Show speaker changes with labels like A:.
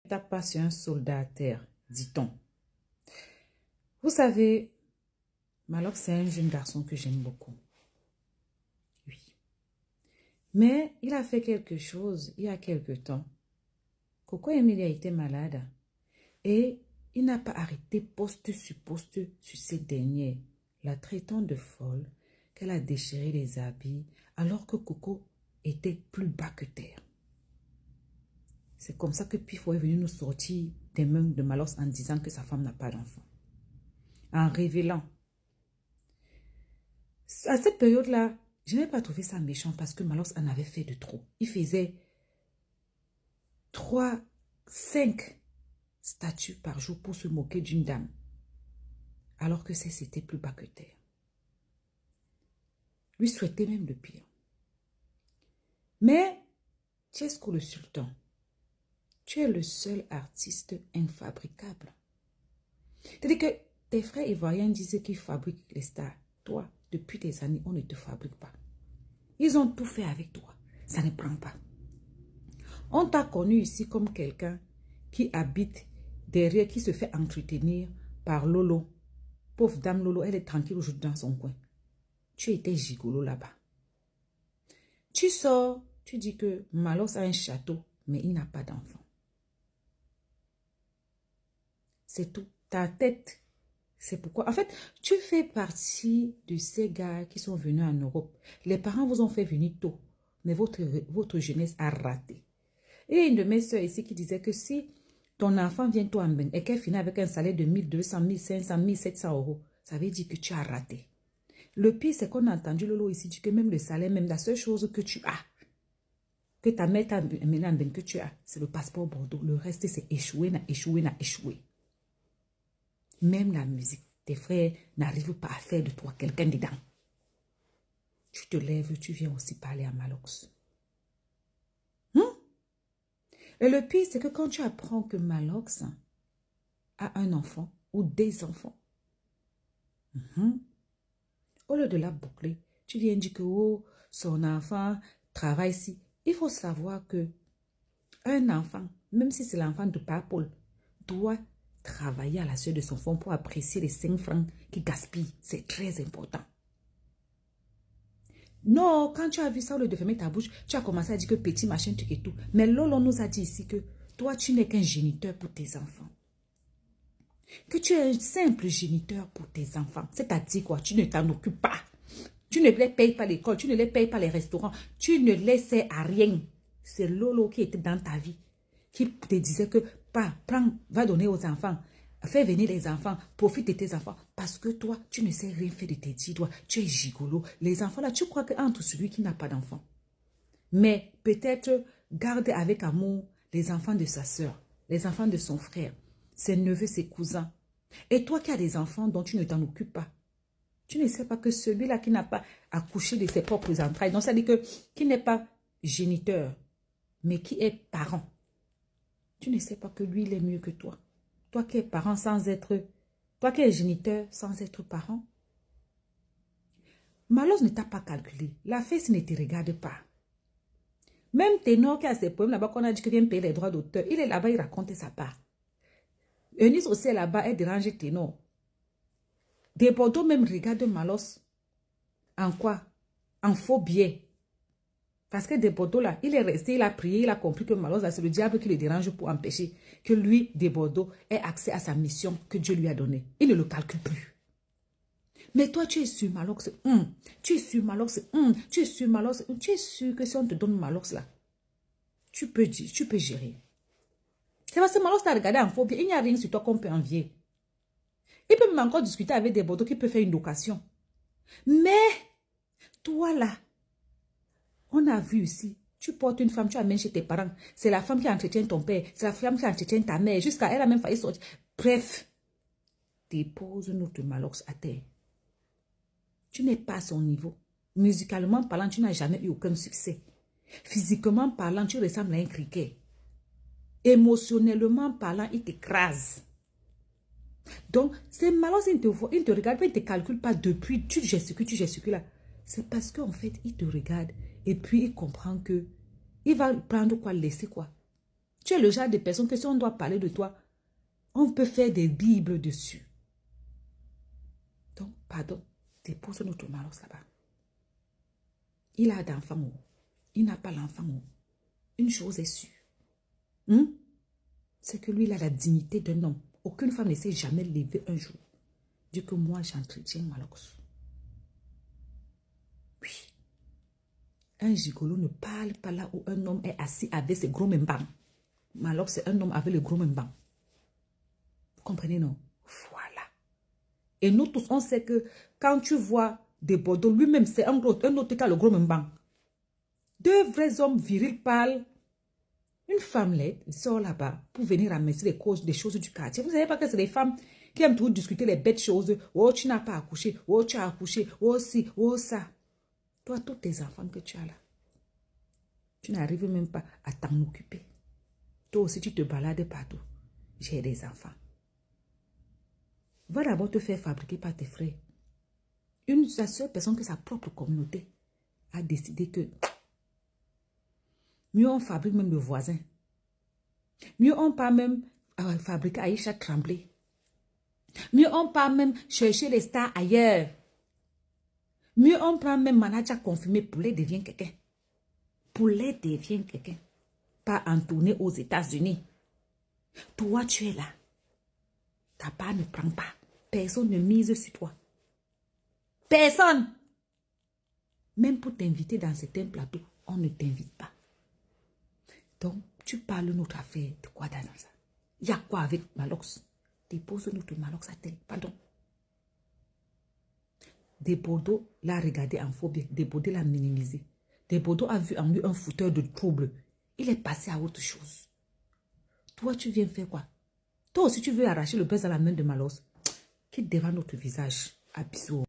A: tape pas sur un soldat à terre, dit-on. Vous savez, Malox, c'est un jeune garçon que j'aime beaucoup. Oui. Mais il a fait quelque chose il y a quelque temps. Coco Emilia était malade et il n'a pas arrêté poste sur cette dernière, la traitant de folle, qu'elle a déchiré les habits alors que Coco était plus bas que terre. C'est comme ça que Pifo est venu nous sortir des mains de Malox en disant que sa femme n'a pas d'enfant. En révélant. À cette période-là, je n'ai pas trouvé ça méchant parce que Malox en avait fait de trop. Il faisait 3, 5 statues par jour pour se moquer d'une dame. Alors que c'était plus bas que terre. Lui souhaitait même le pire. Mais, Tchesco le sultan, tu es le seul artiste infabricable. C'est-à-dire que tes frères ivoiriens disaient qu'ils fabriquent les stars. Toi, depuis des années, on ne te fabrique pas. Ils ont tout fait avec toi. Ça ne prend pas. On t'a connu ici comme quelqu'un qui habite derrière, qui se fait entretenir par Lolo. Pauvre dame Lolo, elle est tranquille aujourd'hui dans son coin. Tu étais gigolo là-bas. Tu sors, tu dis que Malox a un château, mais il n'a pas d'enfant. C'est tout. Ta tête, c'est pourquoi. En fait, tu fais partie de ces gars qui sont venus en Europe. Les parents vous ont fait venir tôt, mais votre jeunesse a raté. Et une de mes soeurs ici qui disait que si ton enfant vient toi en Ben et qu'elle finit avec un salaire de 1200, 1500, 1700 euros, ça veut dire que tu as raté. Le pire, c'est qu'on a entendu Lolo ici dire que même le salaire, même la seule chose que tu as, que ta mère t'a amené en Ben que tu as, c'est le passeport Bordeaux. Le reste, c'est échoué, n'a échoué, n'a échoué. Même la musique, tes frères n'arrivent pas à faire de toi quelqu'un dedans. Tu te lèves, tu viens aussi parler à Malox. Et le pire, c'est que quand tu apprends que Malox a un enfant ou des enfants, au lieu de la boucler, tu viens dire que oh, son enfant travaille ici. Il faut savoir que un enfant, même si c'est l'enfant de Papa Paul, doit travailler à la suite de son fond pour apprécier les 5 francs qu'il gaspille. C'est très important. Non, quand tu as vu ça, au lieu de fermer ta bouche, tu as commencé à dire que petit machin, truc et tout. Mais Lolo nous a dit ici que toi, tu n'es qu'un géniteur pour tes enfants. Que tu es un simple géniteur pour tes enfants. C'est-à-dire quoi? Tu ne t'en occupes pas. Tu ne les payes pas l'école, tu ne les payes pas les restaurants. Tu ne les sers à rien. C'est Lolo qui était dans ta vie. Qui te disait que, prends, va donner aux enfants. Fais venir les enfants, profite de tes enfants. Parce que toi, tu ne sais rien faire de tes 10 doigts. Tu es gigolo. Les enfants là, tu crois qu'entre celui qui n'a pas d'enfant. Mais peut-être garde avec amour les enfants de sa soeur, les enfants de son frère, ses neveux, ses cousins. Et toi qui as des enfants dont tu ne t'en occupes pas, tu ne sais pas que celui-là qui n'a pas accouché de ses propres entrailles, donc ça veut dire que qui n'est pas géniteur, mais qui est parent, tu ne sais pas que lui, il est mieux que toi. Toi qui es parent sans être... Toi qui es géniteur sans être parent. Malox ne t'a pas calculé. La fesse ne te regarde pas. Même Ténor qui a ses poèmes là-bas qu'on a dit qu'il vient payer les droits d'auteur, il est là-bas, il raconte sa part. Eunice aussi est là-bas, elle dérange Ténor. Des Bordeaux même regardent Malox. En quoi? En faux biais. Parce que des Bordeaux là, il est resté, il a prié, il a compris que Malox là, c'est le diable qui le dérange pour empêcher que lui, des Bordeaux, ait accès à sa mission que Dieu lui a donnée. Il ne le calcule plus. Mais toi, tu es sur Malox. Tu es sur Malox. Tu es sur Malox. Tu es sûr que si on te donne Malox là, tu peux gérer. C'est parce que Malox t'a regardé en faux biais. Il n'y a rien sur toi qu'on peut envier. Il peut même encore discuter avec des Bordeaux qui peuvent faire une location. Mais, toi là, on a vu ici, tu portes une femme, tu amènes chez tes parents. C'est la femme qui entretient ton père. C'est la femme qui entretient ta mère. Jusqu'à elle a même failli sortir. Bref, dépose notre Malox à terre. Tu n'es pas à son niveau. Musicalement parlant, tu n'as jamais eu aucun succès. Physiquement parlant, tu ressembles à un criquet. Émotionnellement parlant, il t'écrase. Donc, c'est Malox, il ne te regarde pas, il ne te calcule pas depuis, tu gesticules là. C'est parce qu'en fait, il te regarde et puis il comprend que il va prendre quoi, laisser quoi. Tu es le genre de personne que si on doit parler de toi, on peut faire des bibles dessus. Donc, pardon, dépose notre Malox là-bas. Il a d'enfants. Il n'a pas l'enfant. Une chose est sûre. C'est que lui, il a la dignité d'un homme. Aucune femme ne s'est jamais levée un jour. Dieu que moi, j'entretiens Malox. Oui. Un gigolo ne parle pas là où un homme est assis avec ses gros membans. Malox, c'est un homme avec le gros membans. Vous comprenez, non? Voilà. Et nous tous, on sait que quand tu vois des Bordeaux, lui-même, c'est un autre qui a le gros membang. Deux vrais hommes virils parlent. Une femme laide sort là-bas pour venir ramasser des choses du quartier. Vous ne savez pas que c'est des femmes qui aiment toujours discuter les bêtes choses. Oh, tu n'as pas accouché. Oh, tu as accouché. Oh, si. Oh, ça. Toi, tous tes enfants que tu as là, tu n'arrives même pas à t'en occuper. Toi aussi, tu te balades partout. J'ai des enfants. Va d'abord te faire fabriquer par tes frères. La seule personne que sa propre communauté a décidé que mieux on fabrique même le voisin. Mieux on part même fabriquer Aïcha Tremblay. Mieux on part même chercher les stars ailleurs. Mieux on prend même manager confirmé. Poulet devient quelqu'un. Poulet devient quelqu'un. Pas en tournée aux États-Unis. Toi, tu es là. Ta part ne prend pas. Personne ne mise sur toi. Personne. Même pour t'inviter dans certains plateaux, on ne t'invite pas. Donc, tu parles notre affaire de quoi dans ça? Il y a quoi avec Malox? Dépose notre Malox à terre. Pardon. Des Bordeaux l'a regardé en phobie. Des Bordeaux l'a minimisé. Des Bordeaux a vu en lui un fouteur de trouble. Il est passé à autre chose. Toi, tu viens faire quoi? Toi aussi, tu veux arracher le buzz à la main de Malox. Quitte devant notre visage. À bisous.